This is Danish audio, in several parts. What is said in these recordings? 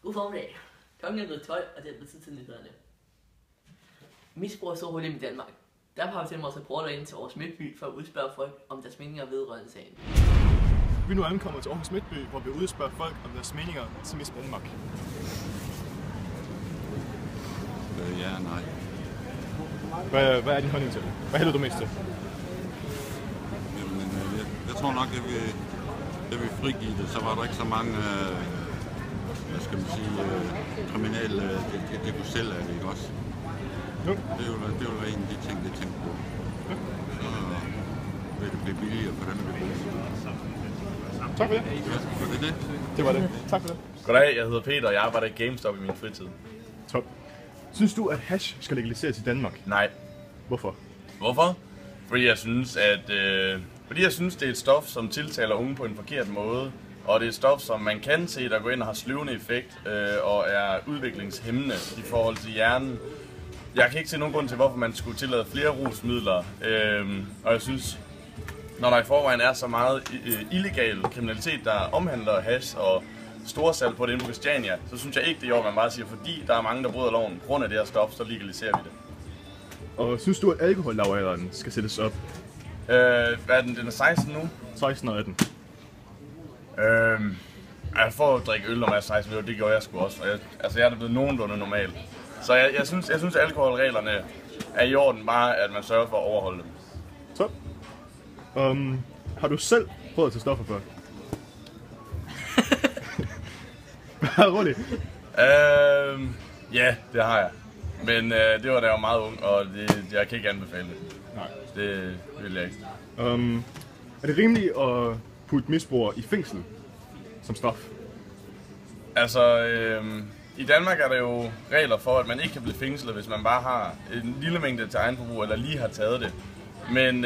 God formiddag. Klokken er blevet 12, og det er blevet tid til nyhederne. Misbrug er så hurtigt i Danmark. Derfor har vi sendt vores reporter ind til Aarhus Midtby for at udspørge folk om deres meninger vedrørende sagen. Vi er nu ankommet til Aarhus Midtby, hvor vi udspørger folk om deres meninger til misbrug i Danmark. Ja, nej. Hvad er din holdning til det? Hvad hælder du mest til? Jamen, jeg tror nok, at vi frigive det, så var der ikke så mange, hvad skal man sige, kriminelle, det kunne selv af det, ikke også? Jo. Det vil være en af de ting, jeg tænkte på. Ja. Så vil det blive billigere for dem, vi bruger. Tak for det. Ja, var det det? Det var det. Tak for det. Goddag, jeg hedder Peter, og jeg arbejder i GameStop i min fritid. Top. Synes du, at hash skal legaliseres i Danmark? Nej. Hvorfor? Hvorfor? Fordi jeg synes, det er et stof, som tiltaler unge på en forkert måde. Og det er et stof, som man kan se, der går ind og har sløvende effekt og er udviklingshæmmende i forhold til hjernen. Jeg kan ikke se nogen grund til, hvorfor man skulle tillade flere rusmidler. Og jeg synes, når der i forvejen er så meget illegal kriminalitet, der omhandler hash og storsalg på det inde på Christiania, så synes jeg ikke, det er man bare siger, fordi der er mange, der bryder loven på grund af det her stof, så legaliserer vi det. Og synes du, at alkohollavalderen skal sættes op? Hvad er den? Den er 16 nu? 16 og 18. Jeg får at drikke øl, når jeg er 16 minutter, det gjorde jeg sgu også. Jeg er da blevet nogenlunde normal. Så jeg synes, at alkoholreglerne er i orden, bare at man sørger for at overholde dem. Top. Har du selv prøvet at tage stoffer før? Hvad roligt? Ja, det har jeg. Men det var da jeg var meget ung, og jeg kan ikke anbefale det. Nej. Det vil jeg ikke. Er det rimeligt at putte misbrugere i fængsel som straf? Altså, i Danmark er der jo regler for, at man ikke kan blive fængslet, hvis man bare har en lille mængde til egen forbrug, eller lige har taget det. Men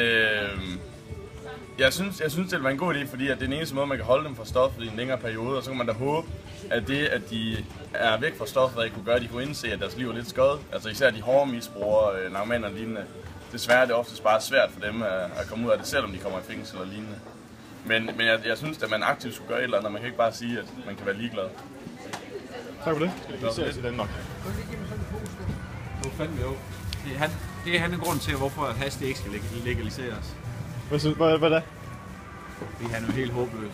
jeg synes, det vil være en god idé, fordi at det er den eneste måde, man kan holde dem fra stoffet i en længere periode, og så kan man da håbe, at det, at de er væk fra stoffet, kunne gøre, at de kunne indse, at deres liv er lidt skadet. Altså især de hårde misbrugere, narkomaner og lignende. Desværre er det oftest bare svært for dem at komme ud af det, selvom de kommer i fængsel og lignende. Men jeg synes, at man aktivt skulle gøre et eller andet, og man kan ikke bare sige, at man kan være ligeglad. Tak for det. Skal det legaliseres i Danmark? Hvor fanden jo. Det er han en grund til, hvorfor hash det ikke skal legaliseres. Hvad da? Fordi han er jo helt håbløs.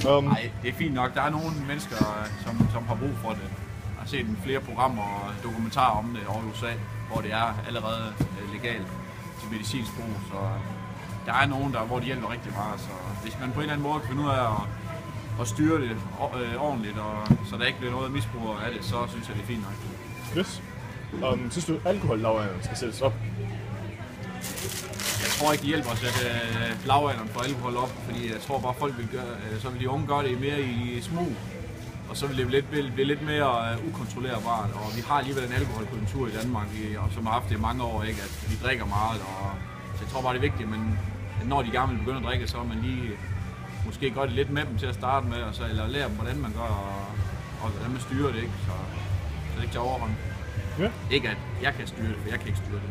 Nej, det er fint nok. Der er nogle mennesker, som har brug for det. Jeg har set flere programmer og dokumentarer om det over i USA, hvor det er allerede legalt til medicinsk brug. Så der er nogen, hvor det hjælper rigtig meget. Så hvis man på en eller anden måde kan finde ud af at styre det ordentligt, og så der ikke bliver noget misbrug af det, så synes jeg, det er fint nok. Yes. Synes du, at alkohollavalderen skal sættes op? Jeg tror ikke, det hjælper at sætte lavalderen for alkohol op, fordi jeg tror bare, folk vil gøre, så vil de unge gøre det mere i smug, og så vil det blive lidt mere ukontrollerbart. Og vi har alligevel en alkoholkultur i Danmark, som har haft det i mange år, ikke? At vi drikker meget, og så jeg tror bare, det er vigtigt, men når de gerne vil begynde at drikke, så man lige måske gør det lidt med dem til at starte med, og så, eller lære dem, hvordan man gør, og hvordan man styrer det, ikke? Så det ikke til overhånd. Ja. Ikke at jeg kan styre det, for jeg kan ikke styre det.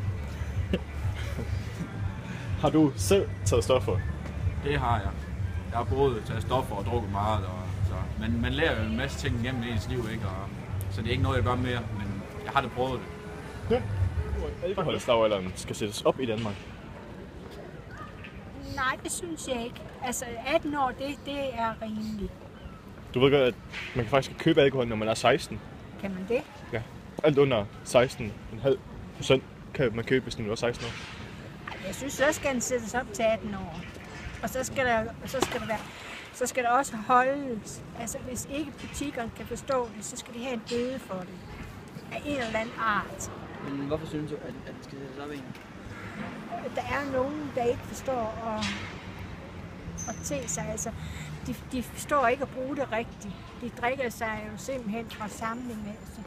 Har du selv taget stoffer? Det har jeg. Jeg har både taget stoffer og drukket meget, men man lærer jo en masse ting gennem ens liv, ikke? Så det er ikke noget, jeg gør mere, men jeg har det prøvet det. Ja. Alkohollavalderen skal sættes op i Danmark. Nej, det synes jeg ikke. Altså 18 år, det er rimeligt. Du ved godt, at man kan faktisk købe alkohol, når man er 16. Kan man det? Ja. Alt under 16,5% kan man købe, hvis man er 16 år. Jeg synes, så skal den sættes op til 18 år. Og så skal der også holdes. Altså hvis ikke butikkerne kan forstå det, så skal de have en bøde for det. Af en eller anden art. Men hvorfor synes du, at det skal sættes op egentlig? Der er nogen, der ikke forstår at te sig. Altså, de forstår ikke at bruge det rigtigt. De drikker sig jo simpelthen fra samling. Altså.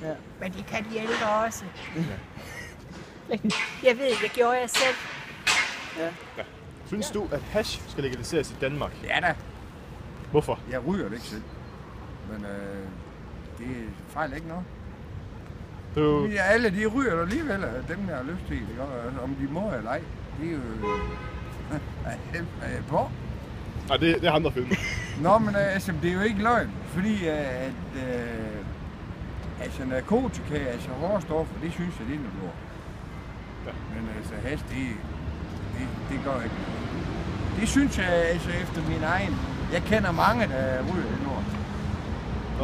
Ja. Men det kan de ældre også. Jeg ved, det gjorde jeg selv. Ja. Synes du, at hash skal legaliseres i Danmark? Ja da. Hvorfor? Jeg ryger det ikke selv. Men det fejler ikke noget. Ja, alle de ryger alligevel, dem der har lyst til det. Om de må eller ej, det er jo på. Nej, det er ham, der filmer. Nå, men altså, det er jo ikke løgn, fordi altså narkotika, altså hårde stoffer, det synes jeg, det er noget lort. Ja. Men altså hash, det gør ikke noget. Det synes jeg altså efter min egen. Jeg kender mange, der ryger det lort.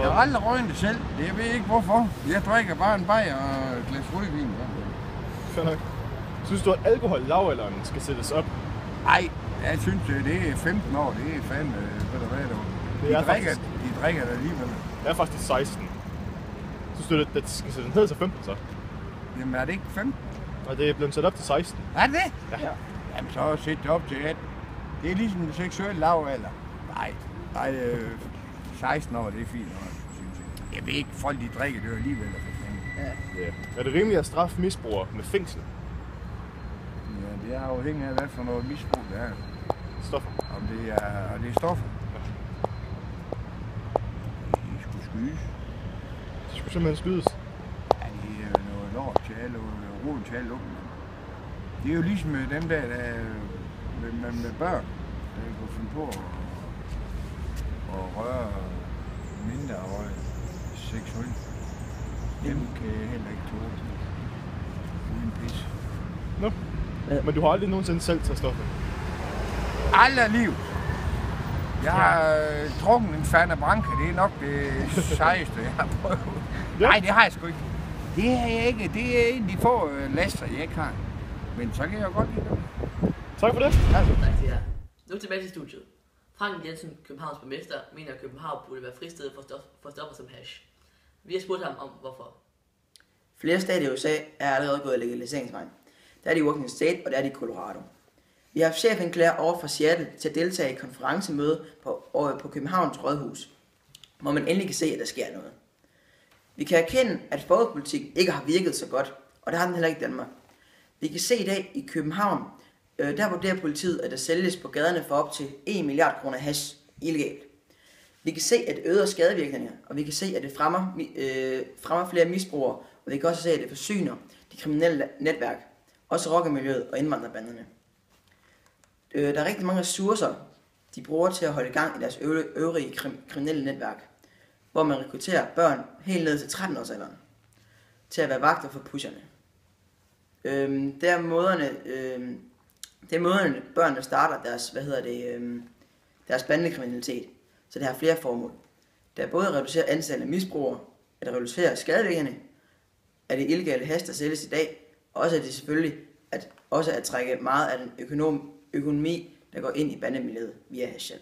Jeg har aldrig røget det selv. Jeg ved ikke hvorfor. Jeg drikker bare en bajer og et glas rødvin. Fair nok. Synes du, at alkohol-lavalderen skal sættes op? Nej, jeg synes, det er 15 år. Det er fandme, ved du hvad det var. De drikker det alligevel. Det er faktisk 16. Synes du, at det skal sættes ned til 15 så? Jamen er det ikke 15? Og det er blevet sat op til 16. Er det det? Ja. Jamen så sæt det op til 18. Det er ligesom en seksuel lavalder. Nej, 16 år, det er fint nok, synes jeg. Jeg ved ikke, folk de drikker det alligevel. Ja. Er det rimeligt at straffe misbrugere med fængsel? Ja, det er afhængigt af, hvad for noget misbrug det er. Stoffer? Om det er stoffer. Ja. De skulle skydes. De skulle simpelthen skydes? Ja, det er noget lort til alle, roden til alle unge. Det er jo ligesom dem der med børn, der kan finde på at røre mindreårige seksuelt. Dem kan jeg heller ikke tåle. Uden pis. Nå, men du har aldrig nogensinde selv taget stoffer? Aldrig liv. Jeg har drukket en Fanta Branca, det er nok det sejeste, jeg har prøvet. Ja. Nej, det har jeg sgu ikke. Det har jeg ikke. Det er en af de få laster, jeg ikke har. Men så kan jeg jo godt lide det. Tak for det. Tak til jer. Nu tilbage til studiet. Frank Jensen, Københavns borgmester, mener, at København burde være fristed for stoffer som hash. Vi har spurgt ham om, hvorfor. Flere stater i USA er allerede gået legaliseringsvejen. Der er de i Washington State, og der er de i Colorado. Vi har haft chefanklager over fra Seattle til at deltage i konferencemøde på Københavns Rådhus, hvor man endelig kan se, at der sker noget. Vi kan erkende, at forbudspolitik ikke har virket så godt, og det har den heller ikke i Danmark. Vi kan se i dag i København, der vurderer politiet, at der sælges på gaderne for op til 1 milliard kroner hash illegalt. Vi kan se, at det øger skadevirkninger, og vi kan se, at det fremmer flere misbrugere, og vi kan også se, at det forsyner de kriminelle netværk, også rockermiljøet og indvandrerbanderne. Der er rigtig mange ressourcer, de bruger til at holde i gang i deres øvrige kriminelle netværk, hvor man rekrutterer børn helt ned til 13-årsalderen til at være vagter for pusherne. Det er måderne børnene starter deres bandekriminalitet, så det har flere formål. Det er både at reducere antallet af misbrugere, at reducere skadevirkningerne af det illegale hash, der sælges i dag, og også at det selvfølgelig at trække meget af den økonomi, der går ind i bandemiljøet via hash.